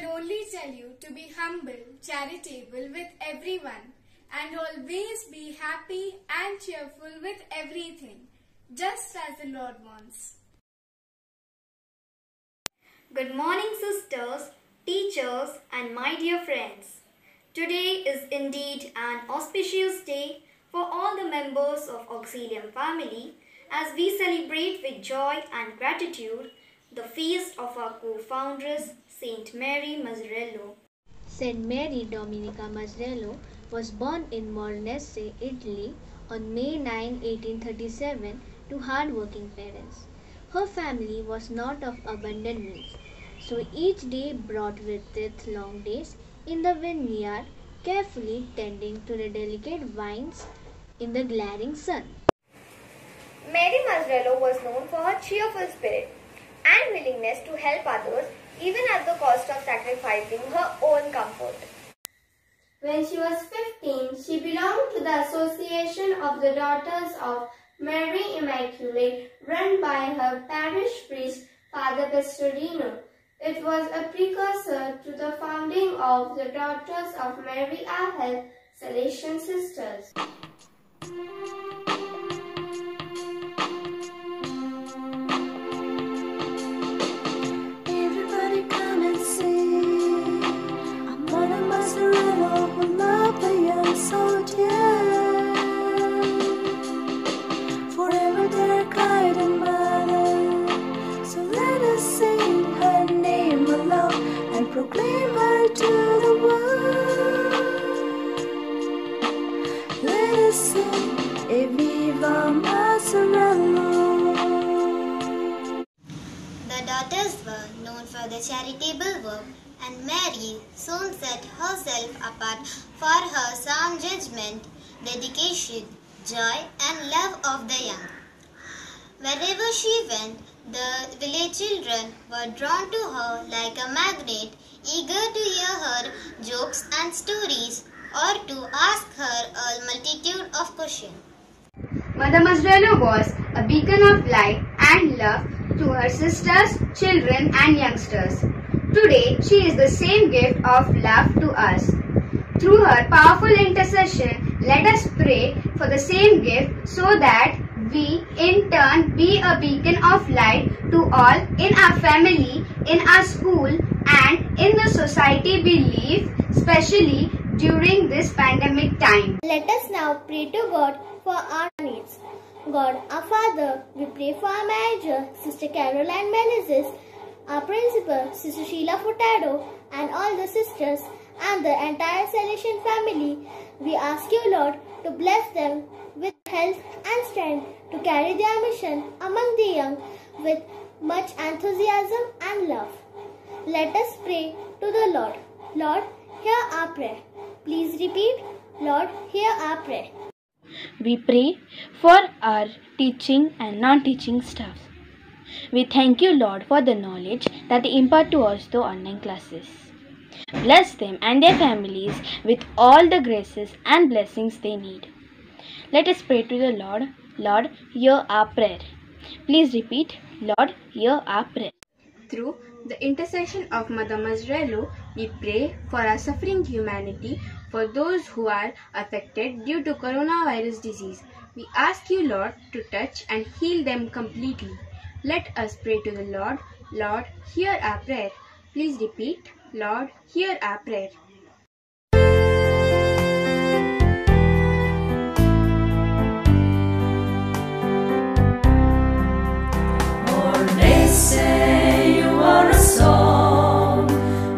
will only tell you to be humble, charitable with everyone, and always be happy and cheerful with everything, just as the Lord wants. Good morning, sisters, teachers, and my dear friends. Today is indeed an auspicious day for all the members of Auxilium family as we celebrate with joy and gratitude the feast of our co-foundress, Saint Mary Mazzarello. Saint Mary Domenica Mazzarello was born in Morenese, Italy on May 9, 1837 to hard-working parents. Her family was not of abundant means, so each day brought with it long days in the vineyard, carefully tending to the delicate vines in the glaring sun. Mary Mazzarello was known for her cheerful spirit and willingness to help others even at the cost of sacrificing her own comfort. When she was 15, she belonged to the Association of the Daughters of Mary Immaculate, run by her parish priest, Father Pastorino. It was a precursor to the founding of the Daughters of Mary Our Help, Salesian Sisters. Everybody come and sing. I'm Mother Mazzarello who loved the young soldier. Forever their guiding mother. So let us sing her name aloud and proclaim her to the world. Let us sing Evviva Mazzarello. The daughters were known for their charitable work, and Mary soon set herself apart for her sound judgment, dedication, joy, and love of the young. Wherever she went, the village children were drawn to her like a magnet, eager to hear her jokes and stories, or to ask her a multitude of questions. Mother Mazzarello was a beacon of light and love to her sisters, children and youngsters. Today, she is the same gift of love to us. Through her powerful intercession, let us pray for the same gift so that we, in turn, be a beacon of light to all in our family, in our school and in the society we live, especially during this pandemic time. Let us now pray to God for our needs. God, our Father, we pray for our manager, Sister Caroline Menezes, our principal, Sister Sheila Furtado, and all the sisters and the entire Salesian family. We ask you, Lord, to bless them with health and strength to carry their mission among the young with much enthusiasm and love. Let us pray to the Lord. Lord, hear our prayer. Please repeat, Lord, hear our prayer. We pray for our teaching and non-teaching staff. We thank you, Lord, for the knowledge that they impart to us through online classes. Bless them and their families with all the graces and blessings they need. Let us pray to the Lord. Lord, hear our prayer. Please repeat, Lord, hear our prayer. Through the intercession of Mother Mazzarello, we pray for our suffering humanity, for those who are affected due to coronavirus disease. We ask you, Lord, to touch and heal them completely. Let us pray to the Lord. Lord, hear our prayer. Please repeat, Lord, hear our prayer. Say you are a song,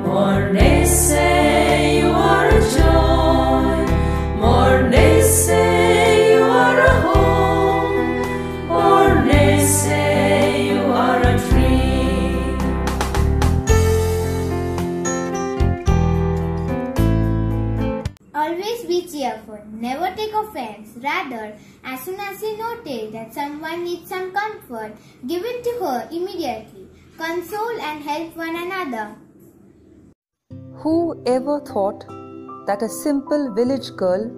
more they say you are a joy, more they say you are a home, more they say you are a dream. Always be cheerful, never take offense. Rather, as soon as you notice that someone needs some comfort, give it to her immediately. Console and help one another. Who ever thought that a simple village girl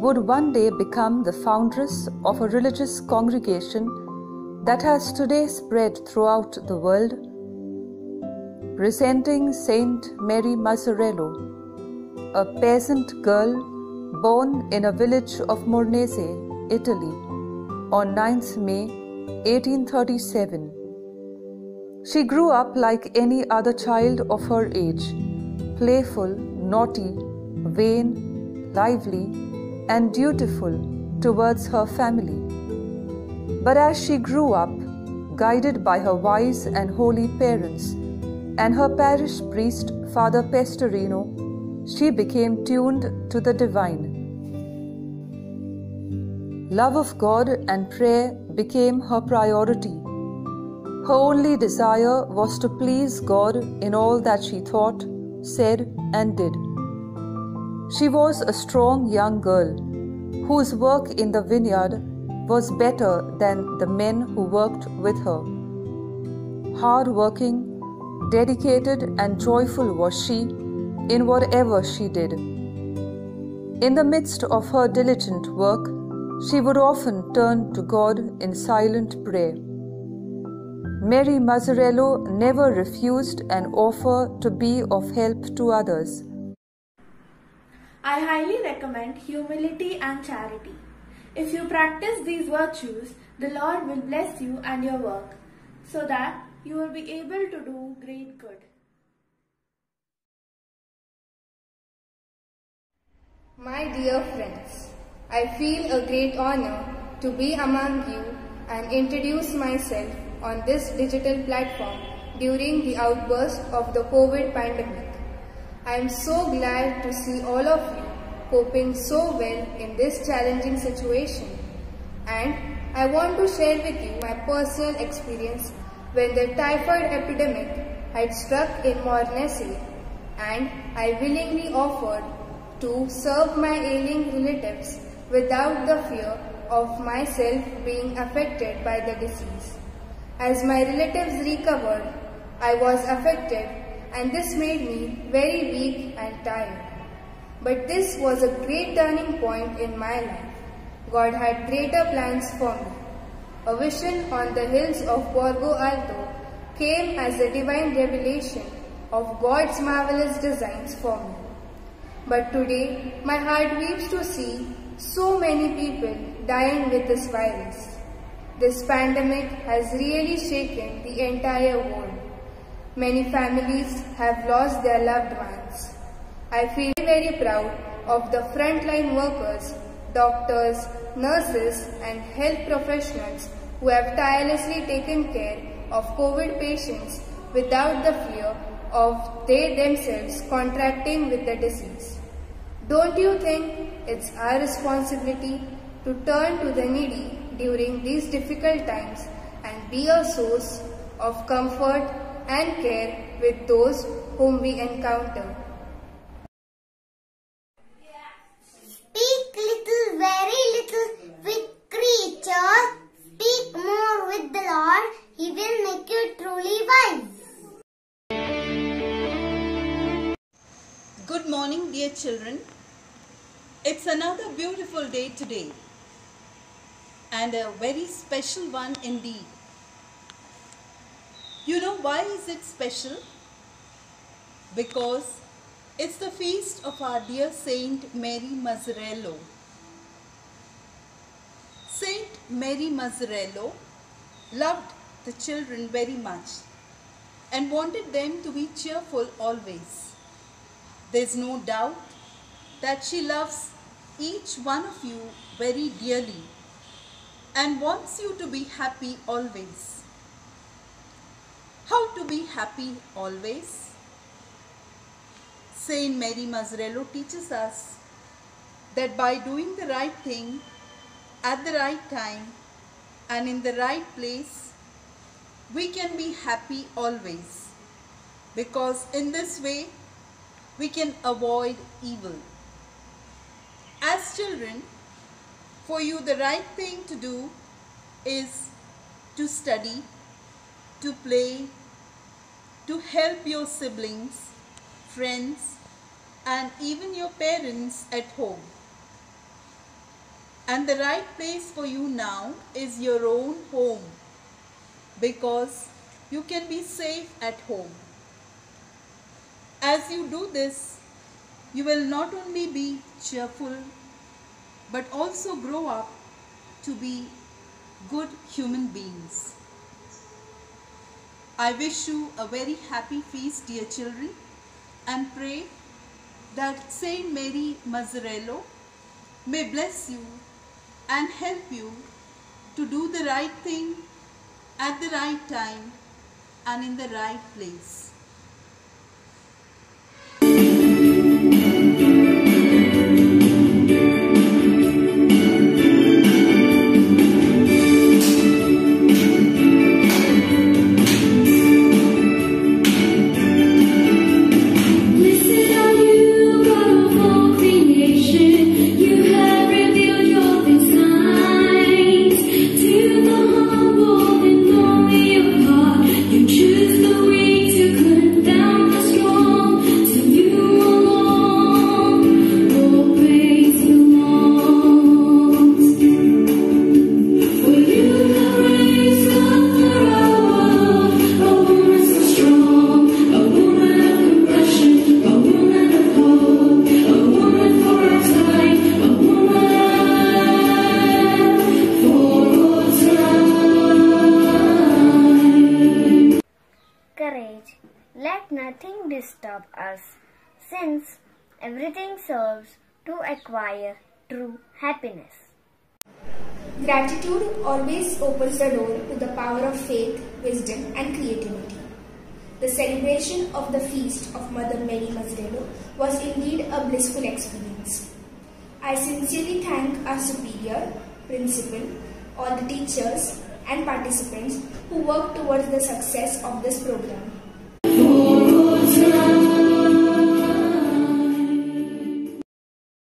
would one day become the foundress of a religious congregation that has today spread throughout the world? resenting Saint Mary Mazzarello, a peasant girl born in a village of Mornese, Italy, on 9th May 1837. She grew up like any other child of her age, playful, naughty, vain, lively, and dutiful towards her family. But as she grew up, guided by her wise and holy parents and her parish priest, Father Pestorino, she became tuned to the divine. Love of God and prayer became her priority. Her only desire was to please God in all that she thought, said, and did. She was a strong young girl whose work in the vineyard was better than the men who worked with her. Hard-working, dedicated, and joyful was she in whatever she did. In the midst of her diligent work, she would often turn to God in silent prayer. Mary Mazzarello never refused an offer to be of help to others. I highly recommend humility and charity. If you practice these virtues, the Lord will bless you and your work, so that you will be able to do great good. My dear friends, I feel a great honor to be among you and introduce myself on this digital platform during the outburst of the COVID pandemic. I am so glad to see all of you coping so well in this challenging situation, and I want to share with you my personal experience when the typhoid epidemic had struck in Mornese, and I willingly offered to serve my ailing relatives without the fear of myself being affected by the disease. As my relatives recovered, I was affected, and this made me very weak and tired. But this was a great turning point in my life. God had greater plans for me. A vision on the hills of Borgo Alto came as a divine revelation of God's marvelous designs for me. But today, my heart weeps to see so many people dying with this virus. This pandemic has really shaken the entire world. Many families have lost their loved ones. I feel very proud of the frontline workers, doctors, nurses, and health professionals who have tirelessly taken care of COVID patients without the fear of they themselves contracting with the disease. Don't you think it's our responsibility to turn to the needy during these difficult times and be a source of comfort and care with those whom we encounter? Speak little, very little with creature. Speak more with the Lord. He will make you truly wise. Good morning, dear children. It's another beautiful day today, and a very special one indeed. You know why is it special? Because it's the feast of our dear Saint Mary Mazzarello. Saint Mary Mazzarello loved the children very much and wanted them to be cheerful always. There's no doubt that she loves each one of you very dearly and wants you to be happy always. How to be happy always? Saint Mary Mazzarello teaches us that by doing the right thing at the right time and in the right place, we can be happy always, because in this way we can avoid evil. As children, for you the right thing to do is to study, to play, to help your siblings, friends, and even your parents at home. And the right place for you now is your own home, because you can be safe at home. As you do this, you will not only be cheerful, but also grow up to be good human beings. I wish you a very happy feast, dear children, and pray that Saint Mary Mazzarello may bless you and help you to do the right thing at the right time and in the right place. Courage. Let nothing disturb us, since everything serves to acquire true happiness. Gratitude always opens the door to the power of faith, wisdom and creativity. The celebration of the feast of Mother Mary Mazzarello was indeed a blissful experience. I sincerely thank our superior, principal, all the teachers and participants who worked towards the success of this program.